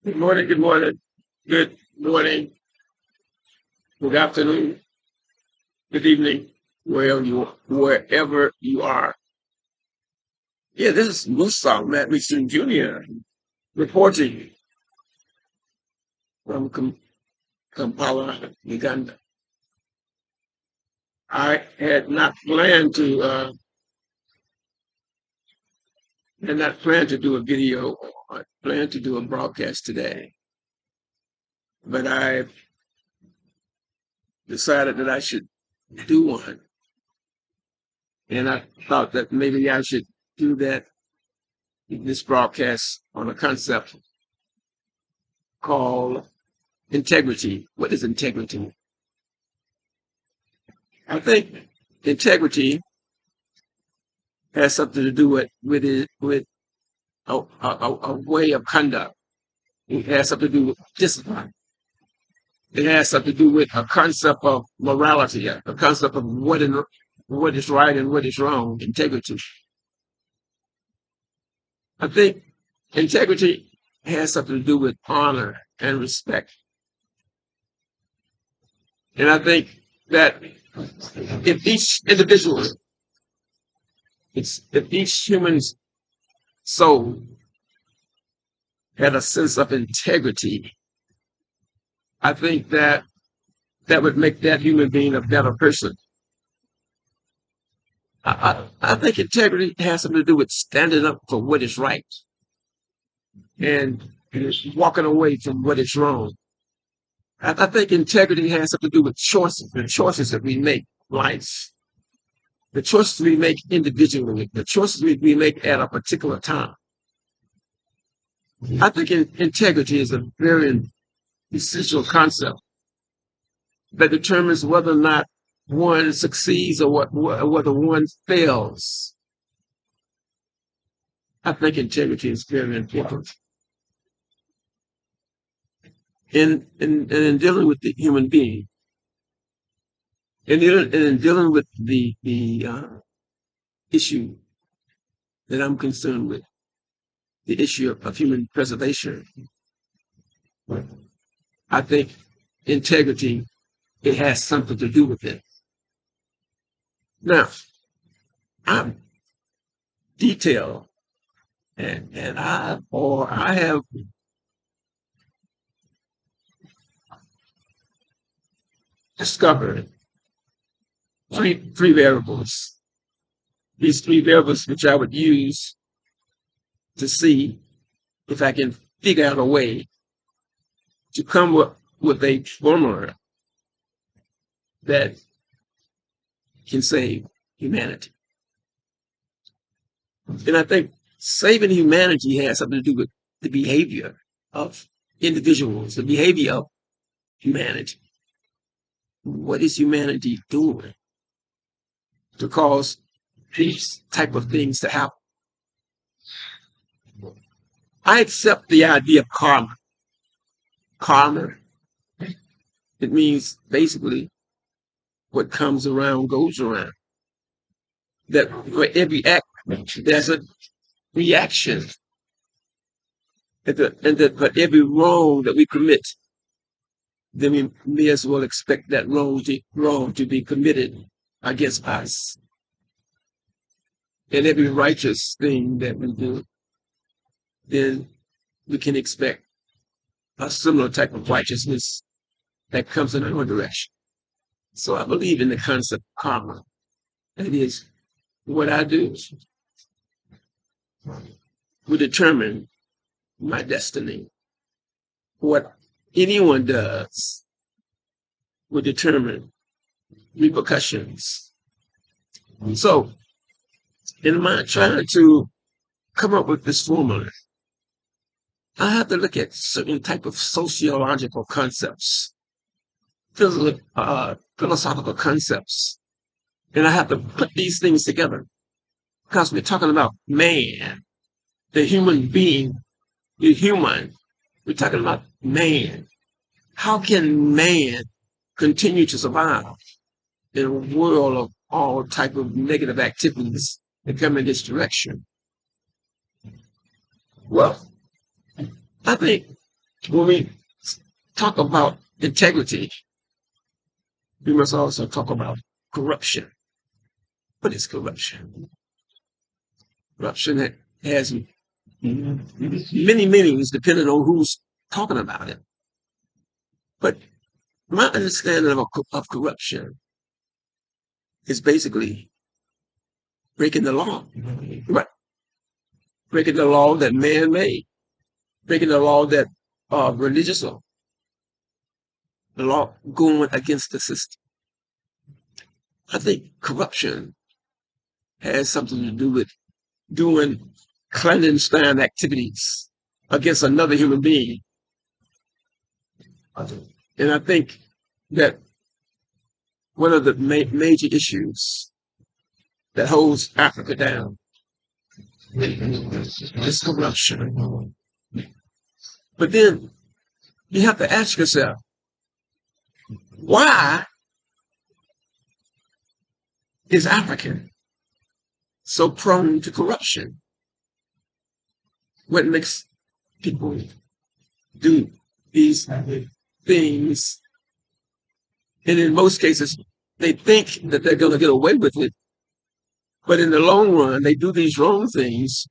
Good morning, good morning, good morning, good afternoon, good evening, wherever you are. Yeah, this is MUSAU MattmeachamJR reporting from Kampala, Uganda. I had not planned to do a video or planned to do a broadcast today, but I decided that I should do one. And I thought that maybe I should do this broadcast on a concept called integrity. What is integrity? I think integrity has something to do with a way of conduct. It has something to do with discipline. It has something to do with a concept of morality, a concept of what is right and what is wrong. Integrity. I think integrity has something to do with honor and respect. And I think that if each individual, if each human soul had a sense of integrity, I think that would make that human being a better person. I think integrity has something to do with standing up for what is right and walking away from what is wrong. I think integrity has something to do with choices, the choices that we make in life, the choices we make individually, the choices we make at a particular time. I think integrity is a very essential concept that determines whether or not one succeeds or whether one fails. I think integrity is very important. In dealing with the human being, in dealing with the issue that I'm concerned with, the issue of human preservation, I think integrity, it has something to do with it. Now, I'm detailed, and I have discovered three variables. These three variables which I would use to see if I can figure out a way to come up with a formula that can save humanity. And I think saving humanity has something to do with the behavior of individuals, the behavior of humanity. What is humanity doing to cause these type of things to happen? I accept the idea of karma. Karma, it means basically what comes around goes around. That for every act, there's a reaction. And that for every wrong that we commit, then we may as well expect that wrong to be committed against us. And every righteous thing that we do, then we can expect a similar type of righteousness that comes in our direction. So I believe in the concept of karma. That is, what I do will determine my destiny. What anyone does will determine repercussions. So, in my trying to come up with this formula, I have to look at certain type of sociological concepts, philosophical concepts, and I have to put these things together because we're talking about man, the human being, the human. We're talking about man. How can man continue to survive in a world of all type of negative activities that come in this direction? Well, I think when we talk about integrity, we must also talk about corruption. What is corruption? Corruption has many meanings depending on who's talking about it. But my understanding of corruption is basically breaking the law. Right. Breaking the law that man made, breaking the law that religious law, the law going against the system. I think corruption has something to do with doing clandestine activities against another human being. And I think that one of the major issues that holds Africa down is corruption. But then you have to ask yourself, why is Africa so prone to corruption? What makes people do these things? And in most cases, they think that they're going to get away with it. But in the long run, they do these wrong things,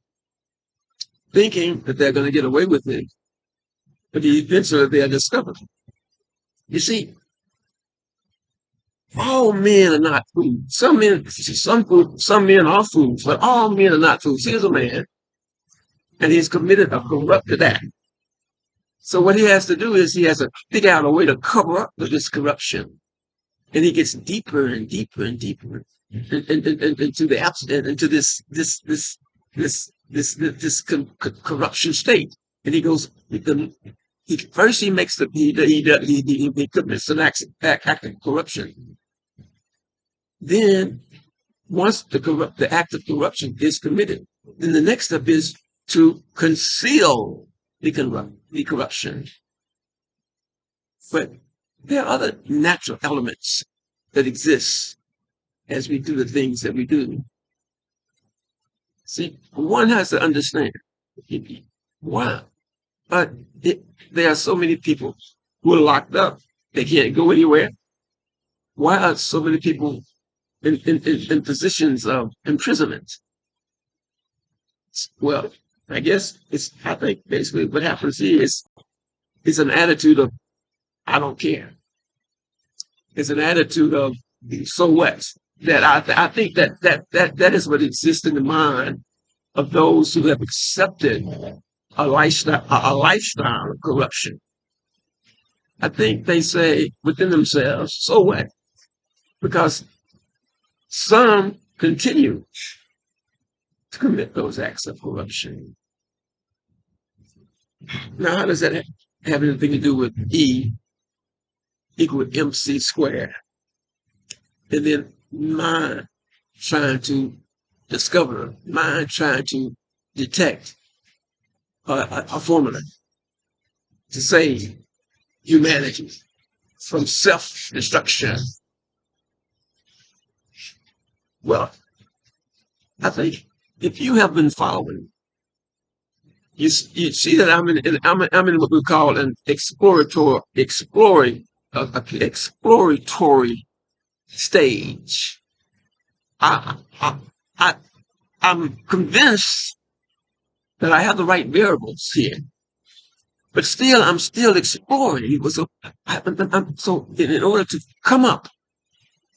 thinking that they're going to get away with it. But eventually they are discovered. You see, all men are not fools. Some men are fools, but all men are not fools. Here's a man, and he's committed a corrupted act. So what he has to do is he has to figure out a way to cover up this corruption, and he gets deeper and deeper and deeper into this corruption state, and he goes. First, he makes he commits an act of corruption. Then, once the act of corruption is committed, then the next step is to conceal the corruption. But there are other natural elements that exist as we do the things that we do. See, one has to understand why. But there are so many people who are locked up. They can't go anywhere. Why are so many people in positions of imprisonment? Well, I think basically what happens here is an attitude of, I don't care. It's an attitude of, so what? That I think that is what exists in the mind of those who have accepted a lifestyle of corruption. I think they say within themselves, so what? Because some continue to commit those acts of corruption. Now, how does that have anything to do with E equal MC squared? And then mind trying to discover, mind trying to detect a formula to save humanity from self-destruction. Well, I think if you have been following, you see that I'm in what we call an exploratory stage. I'm convinced that I have the right variables here, but still, I'm still exploring. So in order to come up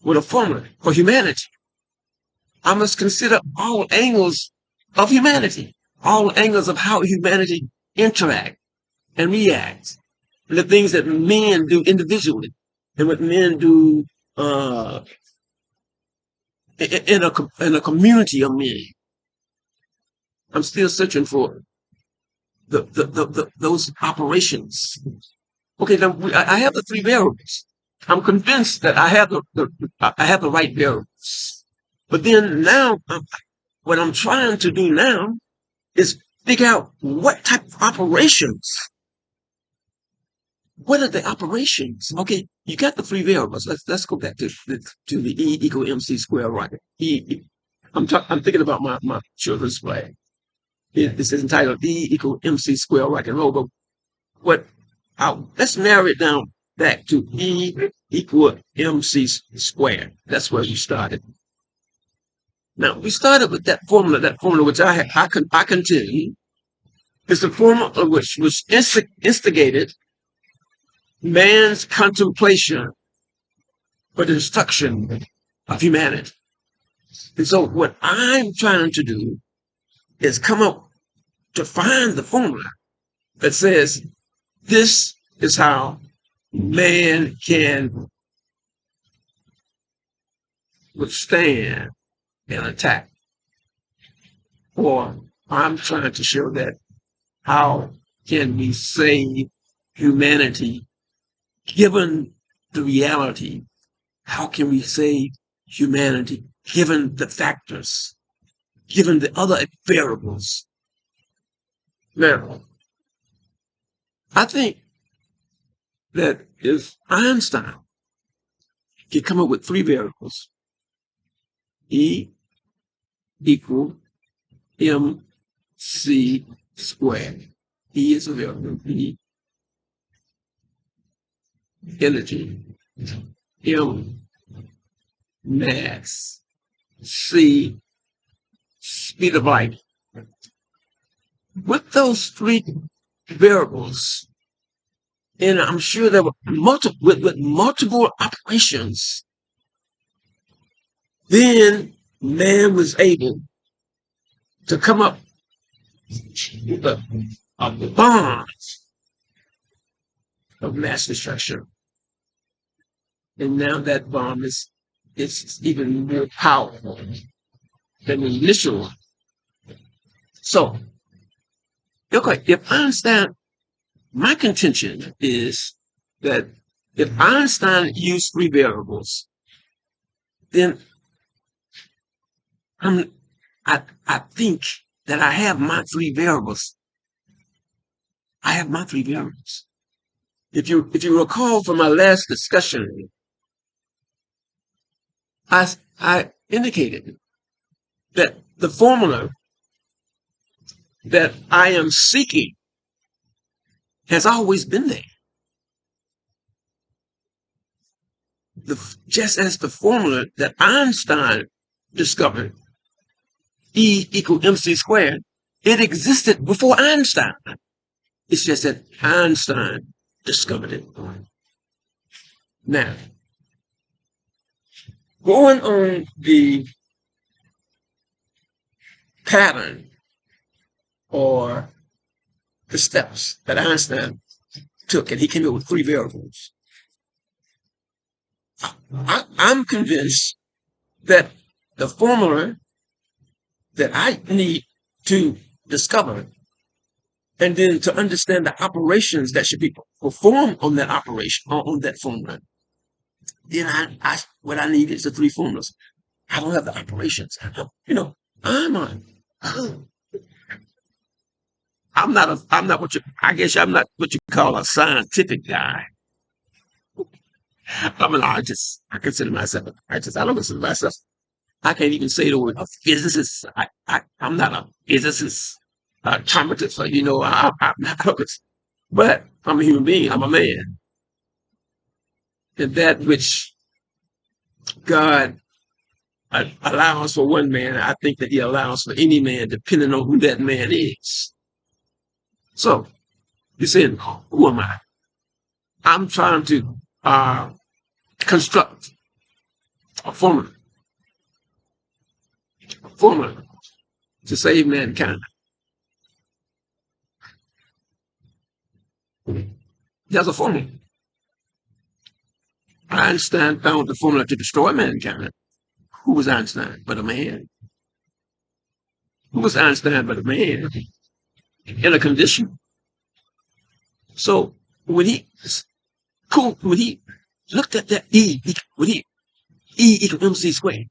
with a formula for humanity, I must consider all angles of humanity, all angles of how humanity interact and react, and the things that men do individually, and what men do in a community of men. I'm still searching for those operations. Okay, now I have the three variables. I'm convinced that I have the right variables. But then now, what I'm trying to do now is figure out what type of operations. What are the operations? Okay, you got the three variables. Let's go back to the E equal MC squared, right? I'm thinking about my children's play. This is entitled E equal MC squared rock and roll. But let's narrow it down back to E equal MC squared. That's where we started. Now, we started with that formula which I contend is the formula which was instigated man's contemplation for the destruction of humanity. And so what I'm trying to do is come up to find the formula that says this is how man can withstand an attack. Or I'm trying to show that how can we save humanity given the reality? How can we save humanity given the factors, given the other variables? Now, I think that if Einstein could come up with three variables, E equal mc squared. E is a variable. E, energy. M, mass. C, speed of light. With those three variables, and I'm sure there were with multiple operations, then man was able to come up with a bomb of mass destruction. And now that bomb is even more powerful than the initial one. So, okay, if Einstein, my contention is that if Einstein used three variables, then I think that I have my three variables. I have my three variables. If you recall from my last discussion, I indicated that the formula that I am seeking has always been there. Just as the formula that Einstein discovered, E equal mc squared, it existed before Einstein. It's just that Einstein discovered it. Now, going on the pattern or the steps that Einstein took, and he came up with three variables, I'm convinced that the formula that I need to discover and then to understand the operations that should be performed on that operation, on that formula, then what I need is the three formulas. I don't have the operations. I'm not I guess I'm not what you call a scientific guy. I'm an artist. I consider myself an artist. I don't consider myself, I can't even say the word a physicist. I'm not a physicist, a geometrist, I'm not a, but I'm a human being. I'm a man. And that which God allows for one man, I think that he allows for any man, depending on who that man is. So, you said, who am I? I'm trying to construct a formula to save mankind. There's a formula. Einstein found the formula to destroy mankind. Who was Einstein but a man? Who was Einstein but a man in a condition? So when he looked at that E equal mc squared,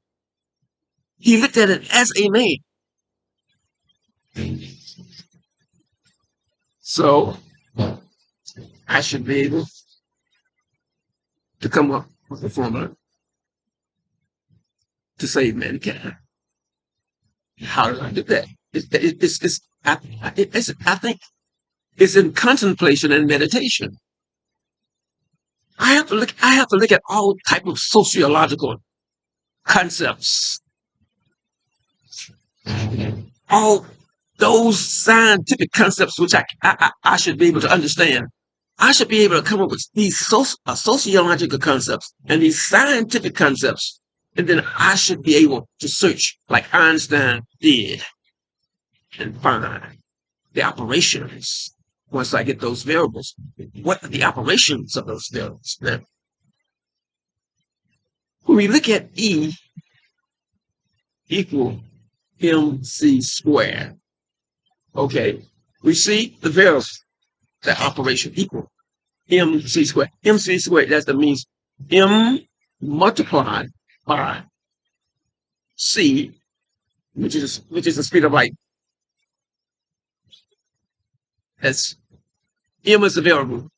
he looked at it as a man. So I should be able to come up with a formula to save mankind. How do I do that? I think it's in contemplation and meditation. I have to look at all type of sociological concepts, all those scientific concepts which I should be able to understand. I should be able to come up with these sociological concepts and these scientific concepts, and then I should be able to search like Einstein did and find the operations. Once I get those variables, what are the operations of those variables? Now, when we look at E equal mc squared, okay, we see the variables, that operation equal mc squared. Mc squared, that means m multiplied by c, which is the speed of light. That's m is the variable,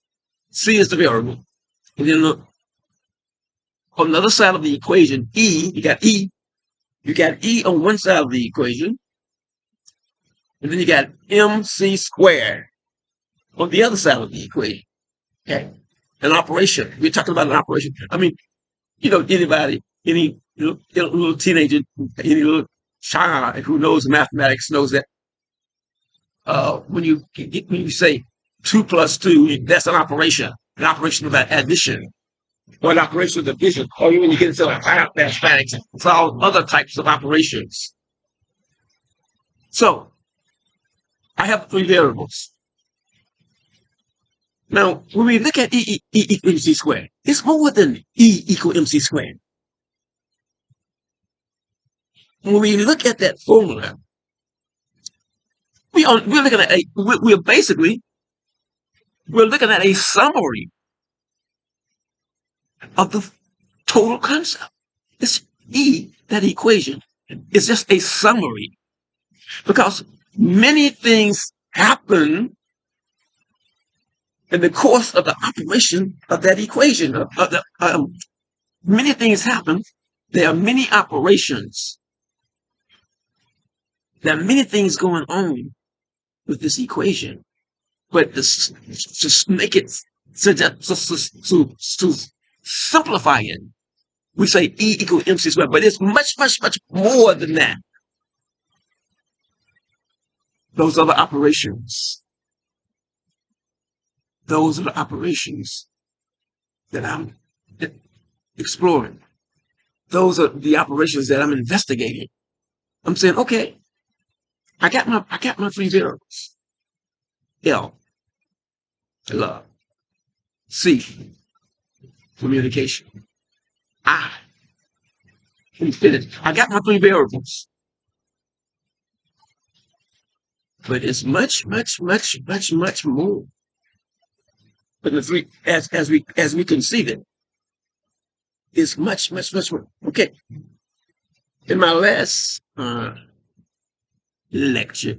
c is the variable, and then on the other side of the equation, you got E on one side of the equation, and then you got mc squared on the other side of the equation. Okay, an operation. We're talking about an operation. I mean, anybody, any little teenager, any little child who knows mathematics knows that when you say 2 plus 2, that's an operation of addition, or an operation of division, or when you get into mathematics, it's all other types of operations. So I have 3 variables. Now, when we look at E equal mc squared, it's more than E equal mc squared. When we look at that formula, we're looking at a summary of the total concept. It's that equation is just a summary, because many things happen in the course of the operation of that equation. Many things happen. There are many operations. There are many things going on with this equation. But to make it, to simplify it, we say E equal mc squared, but it's much, much, much more than that. Those are the operations. Those are the operations that I'm exploring. Those are the operations that I'm investigating. I'm saying, okay, I got my 3 variables. L, love. C, communication. I, infinity. I got my 3 variables. But it's much, much, much, much, much more. But the 3, as we conceive it, is much, much, much more. Okay. In my last lecture,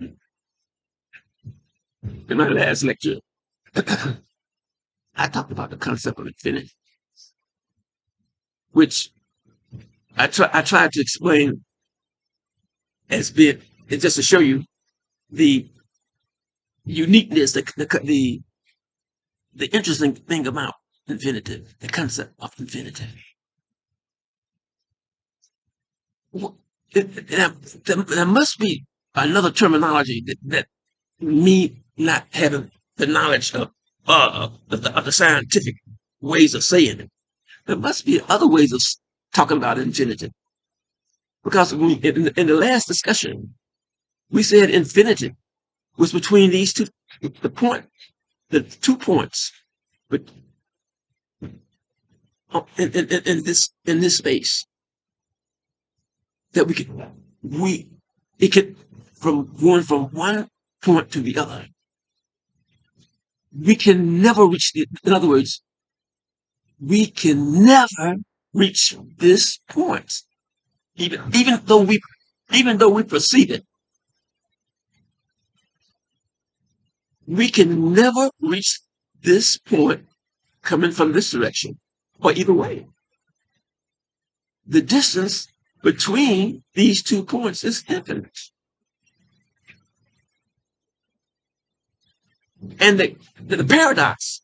I talked about the concept of infinity, which I tried to explain as being, just to show you the uniqueness, the interesting thing about infinitive, the concept of infinitive. There must be another terminology that me not having the knowledge of the scientific ways of saying it. There must be other ways of talking about infinitive, because in the last discussion we said infinitive was between these two, the 2 points, but in this space, that it could, from going from one point to the other, we can never reach in other words, we can never reach this point, even though we perceive it. We can never reach this point coming from this direction, or either way. The distance between these 2 points is infinite. And the paradox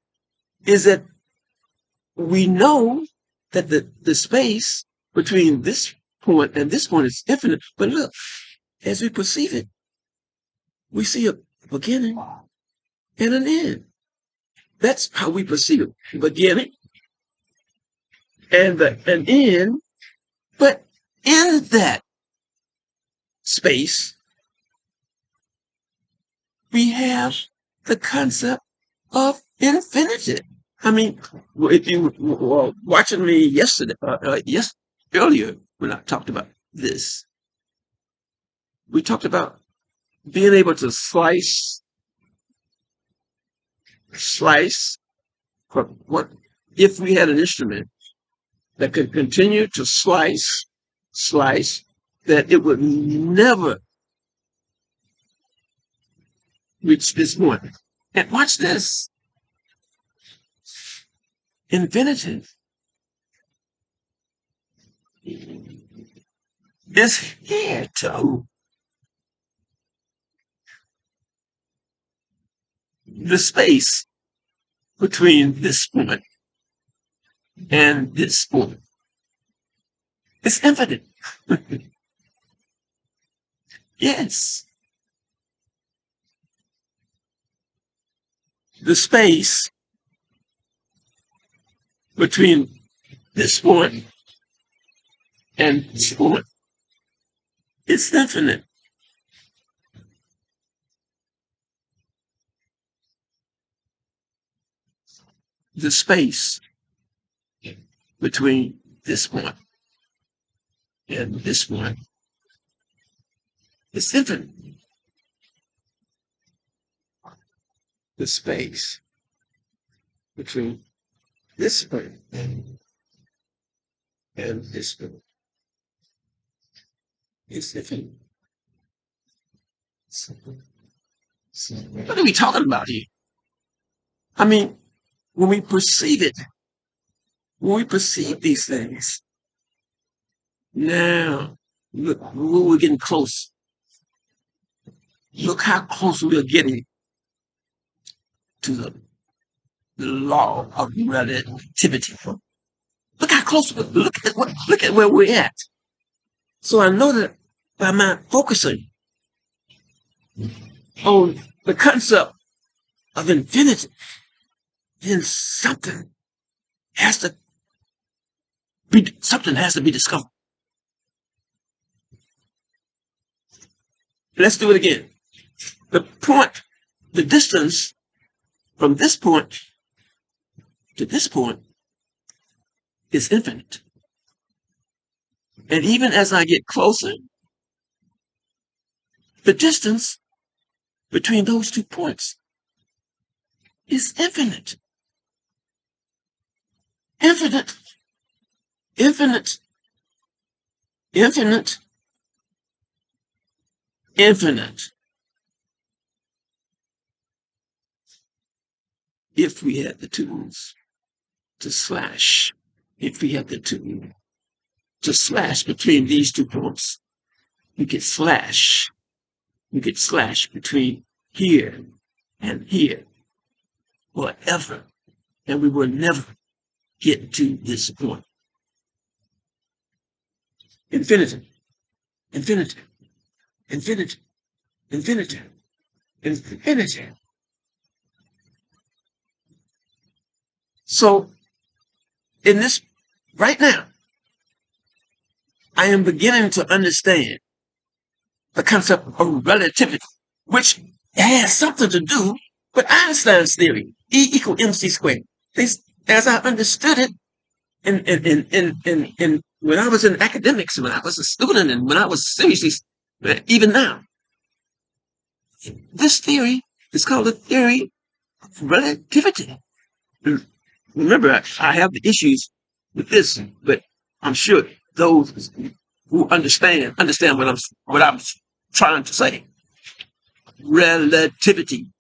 is that we know that the space between this point and this point is infinite. But look, as we perceive it, we see a beginning and an end. That's how we perceive it. Beginning and an end. But in that space, we have the concept of infinity. I mean, if you were watching me yesterday, earlier when I talked about this, we talked about being able to slice from what if we had an instrument that could continue to slice, that it would never reach this point. And watch this. Infinitive is here too. The space between this point and this point is infinite. Yes. The space between this point and this point is infinite. The space between this point and this point is infinite. The space between this point and this point is infinite. What are we talking about here? I mean, when we perceive it, when we perceive these things, now, look, we're getting close. Look how close we are getting to the law of relativity. Look how close. Look at where we're at. So I know that by my focusing on the concept of infinity, then something has to be discovered. Let's do it again. The distance from this point to this point is infinite. And even as I get closer, the distance between those 2 points is infinite. Infinite. Infinite. Infinite. Infinite. If we had the tools to slash, if we had the tool to slash between these 2 points, we could slash between here and here forever, and we will never get to this point. Infinity, infinity, infinity, infinity, infinity. So, in this, right now, I am beginning to understand the concept of relativity, which has something to do with Einstein's theory, E equals mc squared. As I understood it, in when I was in academics, when I was a student, and when I was seriously, even now, this theory is called the theory of relativity. Remember, I have the issues with this, but I'm sure those who understand what I'm trying to say. Relativity.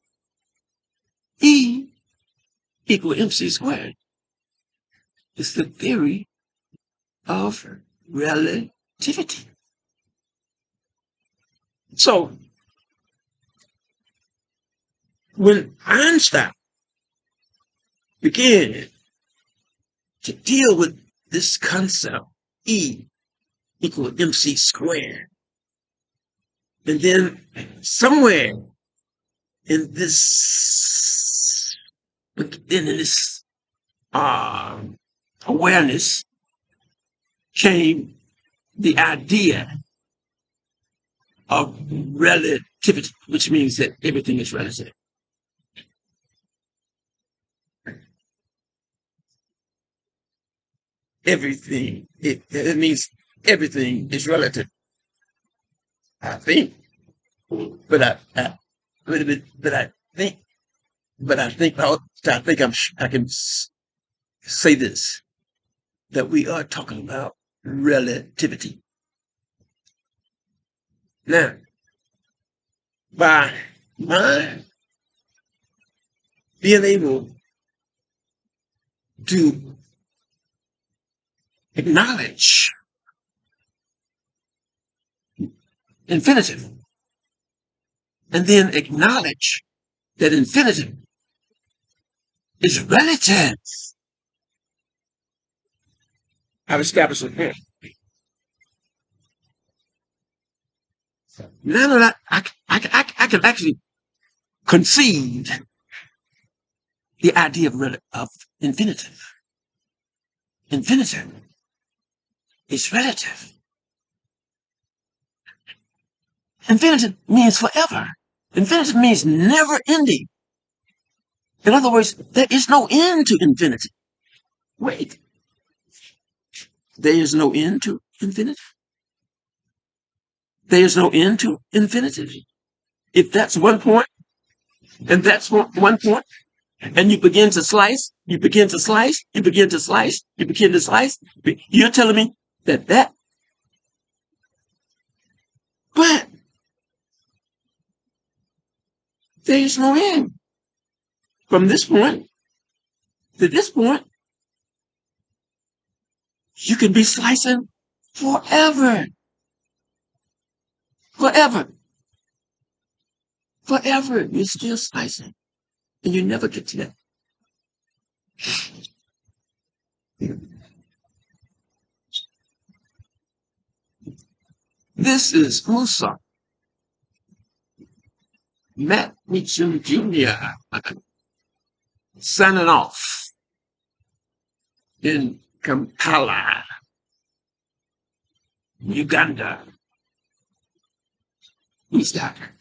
E equals mc squared. It's the theory of relativity. So, when Einstein began to deal with this concept, E equal MC squared. And then somewhere in this, awareness came the idea of relativity, which means that everything is relative. Everything, it means everything is relative. I think, but I can say this, that we are talking about relativity. Now, by my being able to acknowledge infinitive and then acknowledge that infinitive is relative, I've established it here. Now that I can actually concede the idea of infinitive. Infinitive is relative. Infinitive means forever. Infinitive means never ending. In other words, there is no end to infinity. Wait. There is no end to infinity? There is no end to infinity? If that's one point, and that's one point, and you begin to slice, you begin to slice, you begin to slice, you begin to slice, you're telling me that but there is no end. From this point to this point, you can be slicing forever. Forever. Forever. You're still slicing. And you never get to that. This is MUSAU MattmeachamJR signing off in Kampala, Uganda, East Africa.